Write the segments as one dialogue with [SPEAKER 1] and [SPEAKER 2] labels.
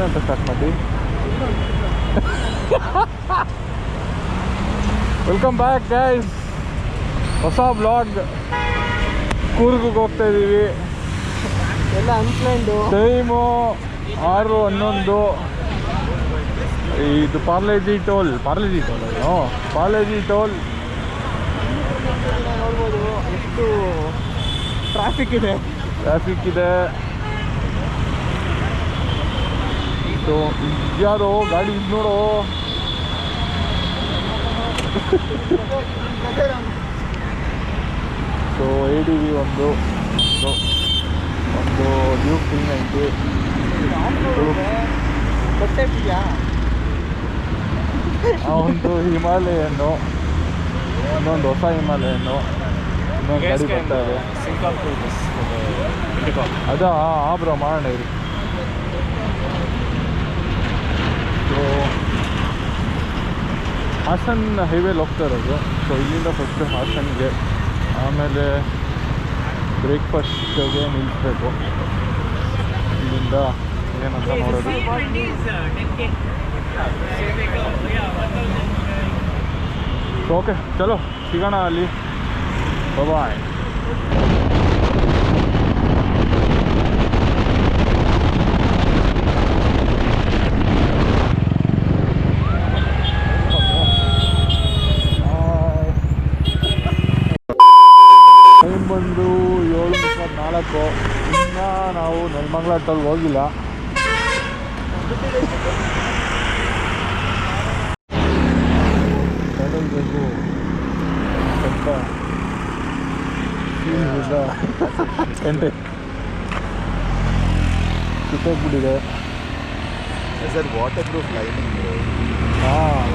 [SPEAKER 1] ಏನಂತ ಸ್ಟಾರ್ಟ್ ಮಾಡಿ. Welcome back guys, ಹೊಸ ಬ್ಲಾಗ್. ಕೂರ್ಗಿಗೆ ಹೋಗ್ತಾ ಇದ್ದೀವಿ.
[SPEAKER 2] ಎಲ್ಲ ಅನ್ಪ್ಲಾನ್ಡು.
[SPEAKER 1] ಟೈಮು 6:11. ಇದು ಪಾರ್ಲೇಜಿ ಟೋಲ್
[SPEAKER 2] ನೋಡ್ಬೋದು ಎಷ್ಟು ಟ್ರಾಫಿಕ್ ಇದೆ.
[SPEAKER 1] ಸೊ ಯಾರೋ ಗಾಡಿ ಇದು ನೋಡು. ಸೊ ADV ಒಂದು ಡ್ಯೂಕ್ 390, ಒಂದು ಹಿಮಾಲಯನ್ನು, ಇನ್ನೊಂದು ಹೊಸ ಹಿಮಾಲಯನ್ನು, ಇನ್ನೊಂದು ಗಾಡಿ ಬರ್ತಾ ಇದೆ. ಅದಾ ಬ್ರೋ ಮಾಡೋಣ ಇರಿ. ಸೊ ಹಾಸನ್ ಹೈವೇಲಿ ಹೋಗ್ತಾ ಇರೋದು. ಸೊ ಇಲ್ಲಿಂದ ಫಸ್ಟ್ ಹಾಸನ್ಗೆ, ಆಮೇಲೆ ಬ್ರೇಕ್ಫಾಸ್ಟ್ಗೆ ನಿಲ್ಲಿಸ್ಬೇಕು. ಇಲ್ಲಿಂದ ಏನಂತ ನೋಡೋದು. ಓಕೆ ಚಲೋ ಸಿಗೋಣ ಅಲ್ಲಿ. ಬಾಯ್. ಟೈಮ್ ಬಂದು 7:24. ಇನ್ನು ನಾವು ನೆಲಮಂಗಲ ಟೋಲ್ ಹೋಗಿಲ್ಲ. ಕಡಲ್ಬೇಕು ಸ್ವಲ್ಪ ಗಂಟೆ ಸುತ್ತೋಗ್ಬಿಟ್ಟಿದೆ
[SPEAKER 2] ಸರ್. Water proof lining.
[SPEAKER 1] ಹಾಂ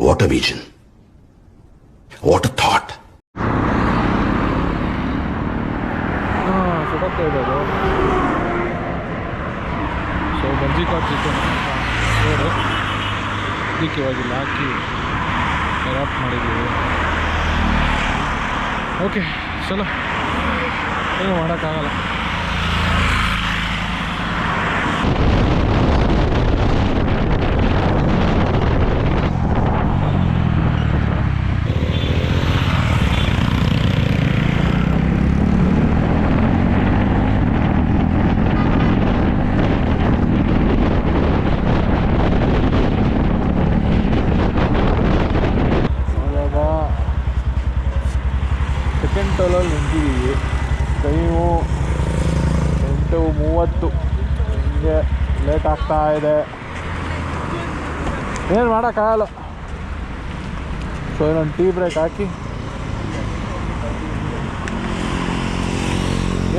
[SPEAKER 3] What a vision. What a thought.
[SPEAKER 1] ಸುಡೋಗ್ತಾ ಇರೋದು. ಸೊ ಬಜ್ಜಿ ಕಾಟ್ ಚಿಕನ್ ನೋಡು, ಇದಕ್ಕೆ ಇವಾಗಿಲ್ಲ ಹಾಕಿ ರ್ಯಾಪ್ ಮಾಡಿದ್ದೀವಿ. ಓಕೆ ಚಲೋ, ಏನು ಮಾಡೋಕ್ಕಾಗಲ್ಲ. ಸೆಕೆಂಡ್ ಟೋಲಲ್ಲಿ ನಿಂತಿದ್ದೀವಿ. ಟೈಮು 8:30. ಹಿಂಗೆ ಲೇಟ್ ಆಗ್ತಾ ಇದೆ, ಏನು ಮಾಡೋಕ್ಕಾಗಲ್ಲ. ಸೊ ಇನ್ನೊಂದು ಟೀ ಬ್ರೇಕ್ ಹಾಕಿ.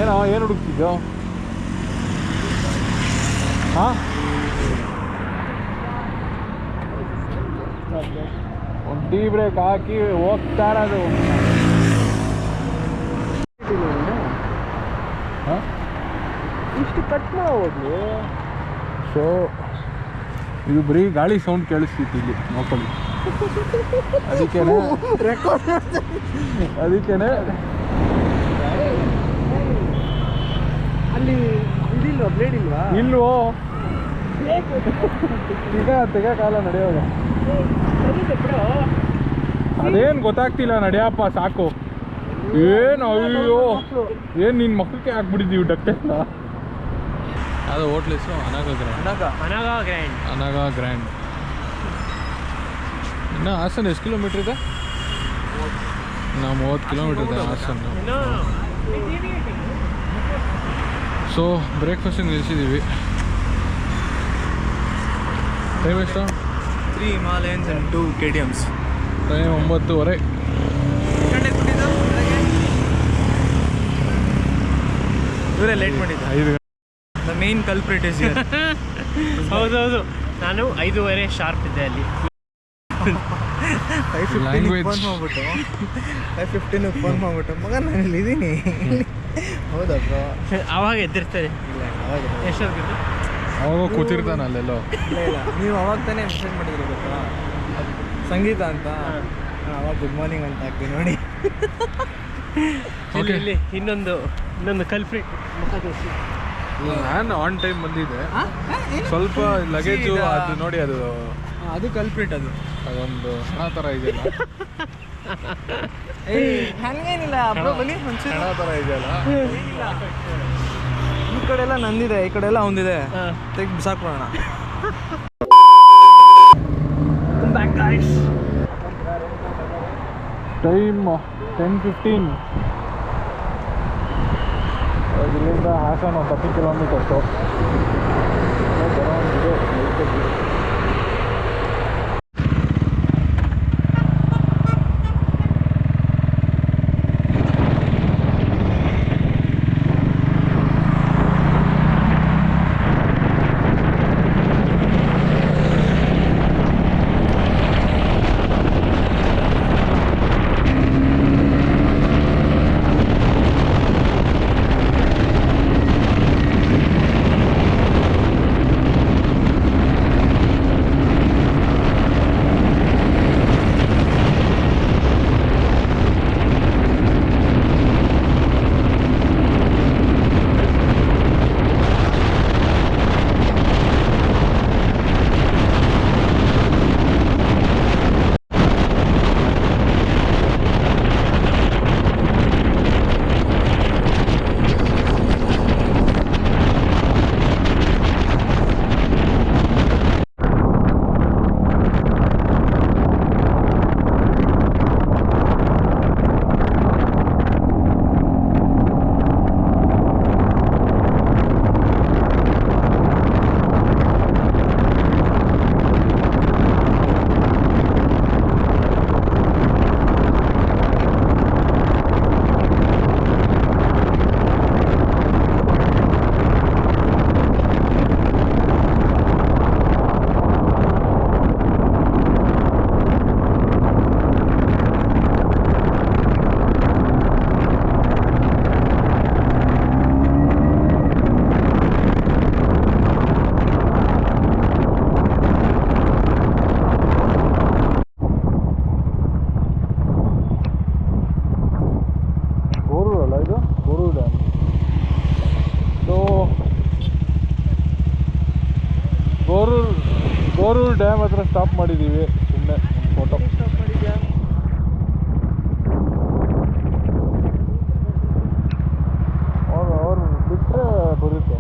[SPEAKER 1] ಏನು ಹುಡುಕ್ತಿದ್ದೋ? ಹಾಂ, ಒಂದು ಟೀ ಬ್ರೇಕ್ ಹಾಕಿ ಹೋಗ್ತಾ ಇರೋದು.
[SPEAKER 2] ಇಷ್ಟು ಕಟ್ ಹೋಗ್ಲಿ.
[SPEAKER 1] ಸೊ ಇದು ಬರೀ ಗಾಳಿ ಸೌಂಡ್ ಕೇಳಿಸ್ತಿತ್ತು ಇಲ್ಲಿ ನೋಡ್ಕೊಳ್ಳಿ. ಅದಕ್ಕೇನೆ
[SPEAKER 2] ಅಲ್ಲಿ ಇದಿಲ್ವಾ, ಬ್ಲೇಡ್ ಇಲ್ವಾ?
[SPEAKER 1] ಇಲ್ವೋ, ತೆಗೋಕ್ಕಾಗಲ್ಲ ನಡೆಯೋದು. ಅದೇನು ಗೊತ್ತಾಗ್ತಿಲ್ಲ, ನಡೆಯಪ್ಪ ಸಾಕು. ಏನು ಅಯ್ಯೋ, ಏನು ನಿನ್ನ ಮಕ್ಕಳಿಗೆ ಹಾಕ್ಬಿಟ್ಟಿದ್ದೀವಿ ಡಕ್ಟೆಲ್ಲ. ಅದು ಹೋಟ್ಲ್ ಹೆಸರು ಅನಾಗ ಗ್ರ್ಯಾಂಡ್. ಇನ್ನು ಹಾಸನ್ ಎಷ್ಟು ಕಿಲೋಮೀಟ್ರ್ ಇದೆ? ನಾವು 30 ಕಿಲೋಮೀಟ್ರ್ ಇದೆ ಹಾಸನ್. ಸೊ ಬ್ರೇಕ್ಫಾಸ್ಟಿಗೆ ನಿಲ್ಲಿಸಿದ್ದೀವಿ. ಟೈಮ್ ಎಷ್ಟು?
[SPEAKER 2] 3 ಹಿಮಾಲಯನ್ಸ್ ಆ್ಯಂಡ್ 2 KTMs.
[SPEAKER 1] ಟೈಮ್ 9:30.
[SPEAKER 2] ಇವರೇ ಲೇಟ್ ಮಾಡಿದ್ದೆ.
[SPEAKER 1] 5
[SPEAKER 2] the main culprit is here.
[SPEAKER 4] ಹೌದೌದು, ನಾನು 5:30 ಶಾರ್ಪ್ ಇದ್ದೆ ಅಲ್ಲಿ.
[SPEAKER 2] 5:15 ಫೋನ್ ಮಾಡ್ಬಿಟ್ಟು 5:15 ಫೋನ್ ಮಾಡ್ಬಿಟ್ಟು ಮಗ ನಾನು ಇಲ್ಲಿ ಇದ್ದೀನಿ. ಹೌದಾ ಬ್ರೋ?
[SPEAKER 4] ಆವಾಗ ಎದ್ದಿರ್ತಾರೆ.
[SPEAKER 2] ಇಲ್ಲ ಅವಾಗ
[SPEAKER 4] ಎಷ್ಟೊತ್ತಿಗೆ?
[SPEAKER 1] ಅವಾಗ ಕೂತಿರ್ತಾನೆ ಅಲ್ಲೆಲ್ಲೋ.
[SPEAKER 2] ಇಲ್ಲ ನೀವು ಅವಾಗ ತಾನೇ ಮೆಸೇಜ್ ಮಾಡಿದ್ರು ಗೊತ್ತಾ, ಸಂಗೀತ ಅಂತ. ಅವಾಗ ಗುಡ್ ಮಾರ್ನಿಂಗ್ ಅಂತ ಹಾಕ್ತೀವಿ ನೋಡಿ.
[SPEAKER 1] Okay.
[SPEAKER 4] ಇಲ್ಲಿ ಇನ್ನೊಂದು ಕಲ್ಪ್ರಿಟ್ ಮುಖ ತೋರಿಸಿ.
[SPEAKER 1] ನಾನು ಆನ್ ಟೈಮ್ ಬಂದಿದ್ದೆ, ಸ್ವಲ್ಪ ಲಗೇಜು ಅದು ನೋಡಿ,
[SPEAKER 2] ಅದು ಕಲ್ಪ್ರಿಟ್.
[SPEAKER 1] ಅದೊಂದು ಹಣ ಥರ ಇದೆಯಲ್ಲ,
[SPEAKER 2] ಹಂಗೇನಿಲ್ಲ ಬ್ರೋ, ಬನ್ನಿ ಒಂಚೂರು.
[SPEAKER 1] ಹಣ ಥರ ಇದೆಯಲ್ಲ.
[SPEAKER 2] ಈ ಕಡೆ ಎಲ್ಲ ನಂದಿದೆ, ಈ ಕಡೆ ಎಲ್ಲ ಒಂದಿದೆ, ತೆಗ್ದು ಬಿಸಾಕ್ಬಿಡೋಣ.
[SPEAKER 1] ಟೈಮ್ 10:15. ಇಲ್ಲಿಂದ ಹಾಸನ 30 ಕಿಲೋಮೀಟರ್ಸು. ಗೋರೂರು ಡ್ಯಾಮ್ ಹತ್ರ ಸ್ಟಾಪ್ ಮಾಡಿದ್ದೀವಿ, ಸುಮ್ಮನೆ ಫೋಟೋ. ಅವ್ರು ಬಿಟ್ಟರೆ ಬರುತ್ತೆ.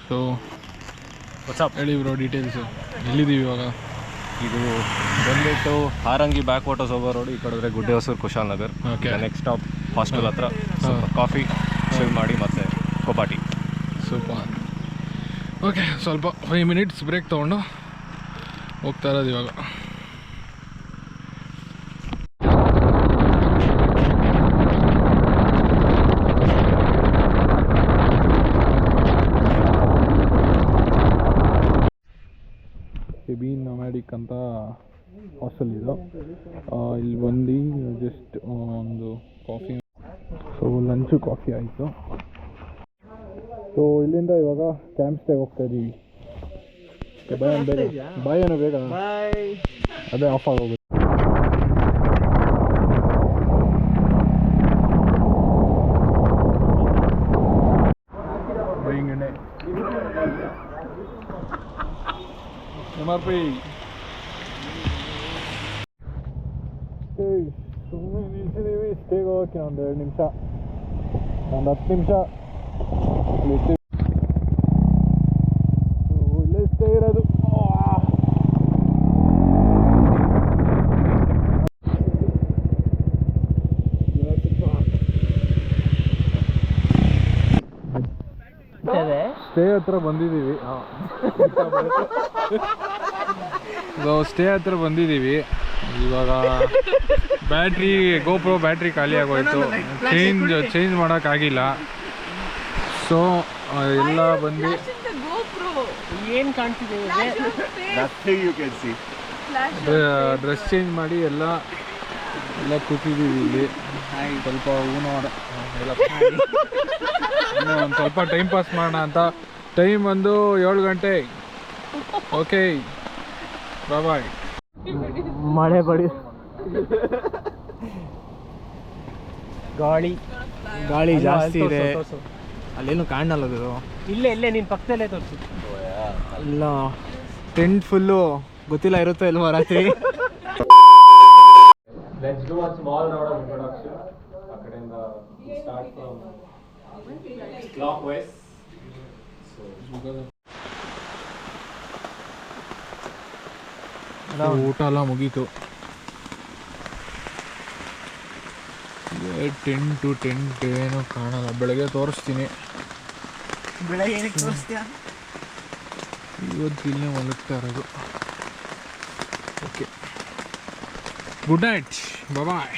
[SPEAKER 1] ಸೊ
[SPEAKER 4] ವಾಟ್ಸಪ್
[SPEAKER 1] ಹೇಳಿ ಬ್ರೋ ಡೀಟೇಲ್ಸು. ಎಲ್ಲಿದ್ದೀವಿ ಇವಾಗ?
[SPEAKER 5] ಇದು ಬಂದ್ಬಿಟ್ಟು ಹಾರಂಗಿ ಬ್ಯಾಕ್ ವಾಟರ್ಸ್ ಹೋಗೋ ರೋಡ್. ಈ ಕಡೆ ಗುಡ್ಡೆ Hosur Kushal Nagar.
[SPEAKER 1] Okay.
[SPEAKER 5] Next stop hostel ಹತ್ರ ಸ್ವಲ್ಪ ಕಾಫಿ ಸೇವ್ ಮಾಡಿ ಮತ್ತೆ ಕೊಪಾಟಿ.
[SPEAKER 1] ಸೂಪರ್. ಓಕೆ, ಸ್ವಲ್ಪ 5 ಮಿನಿಟ್ಸ್ ಬ್ರೇಕ್ ತೊಗೊಂಡು ಹೋಗ್ತಾ ಇರೋದು ಇವಾಗ. ಬೀನ್ ನೊಮ್ಯಾಡಿಕ್ ಅಂತ ಹಾಸ್ಟೆಲ್ ಇದು. ಇಲ್ಲಿ ಬಂದು ಜಸ್ಟ್ ಒಂದು ಕಾಫಿ, ಸೊ ಲಂಚು ಕಾಫಿ ಆಯಿತು. ಸೊ ಇಲ್ಲಿಂದ ಇವಾಗ ಕ್ಯಾಂಪ್ ಸ್ಟೇ ಹೋಗ್ತಾ ಇದ್ದೀವಿ. ಬಾಯ್ ಏನೋ ಬೇಗ ಅದೇ ಆಫ್ ಆಗೋಗುತ್ತೆ. ಬೈಯಿಂಗ್ ಎಣ್ಣೆ MRP. ಸುಮ್ಮನೆ ನಿಲ್ಸಿದ್ದೀವಿ ಸ್ಟೇಗೆ ಹೋಗೋಕ್ಕೆ ಒಂದು 2 ನಿಮಿಷ, ಒಂದು 10 ನಿಮಿಷ ಇಲ್ಲೇ ಸ್ಟೇ ಇರೋದು. ಸ್ಟೇ ಹತ್ರ ಬಂದಿದ್ದೀವಿ. ಸ್ಟೇ ಹತ್ರ ಬಂದಿದ್ದೀವಿ ಇವಾಗ. ಬ್ಯಾಟ್ರಿ ಗೋಪ್ರೋ ಬ್ಯಾಟ್ರಿ ಖಾಲಿ ಆಗೋಯ್ತು. ಚೇಂಜ್ ಮಾಡೋಕ್ಕಾಗಿಲ್ಲ. ಸೊ ಎಲ್ಲ ಬಂದು
[SPEAKER 4] ಏನು ಕಾಣ್ತಿದೆ
[SPEAKER 1] ಡ್ರೆಸ್ ಚೇಂಜ್ ಮಾಡಿ ಎಲ್ಲ ಕೂತಿದ್ದೀವಿ ಇಲ್ಲಿ. ಸ್ವಲ್ಪ ಒಂದು ಸ್ವಲ್ಪ ಟೈಮ್ ಪಾಸ್ ಮಾಡೋಣ ಅಂತ. ಟೈಮ್ ಒಂದು 7 ಗಂಟೆ. ಓಕೆ, ಬಾಯ್.
[SPEAKER 2] ಮಳೆ ಬಡಿ ಗಾಳಿ ಜಾಸ್ತಿ ಇದೆ. ಅಲ್ಲೇನು ಕಾಣಲ್ಲ ಅದು.
[SPEAKER 4] ಇಲ್ಲೇ ನೀನು ಪಕ್ಕದಲ್ಲೇ ತೋರಿಸು.
[SPEAKER 2] ಇಲ್ಲ, ಟೆಂಟ್ ಫುಲ್ಲು ಗೊತ್ತಿಲ್ಲ ಇರುತ್ತೋ ಇಲ್ವೋ ರಾತ್ರಿ.
[SPEAKER 5] Let's do a small round of introduction. ಆ ಕಡೆಯಿಂದ start from clockwise.
[SPEAKER 1] ಊಟ ಎಲ್ಲ ಮುಗೀತು. ಟೆಂಟ್ ಏನೂ ಕಾಣಲ್ಲ. ಬೆಳಗ್ಗೆ ತೋರಿಸ್ತೀನಿ. ಇವತ್ತು ಇಲ್ಲೇ ಮಲಗ್ತಾ ಇರೋದು. ಓಕೆ, ಗುಡ್ ನೈಟ್, ಬಾಯ್.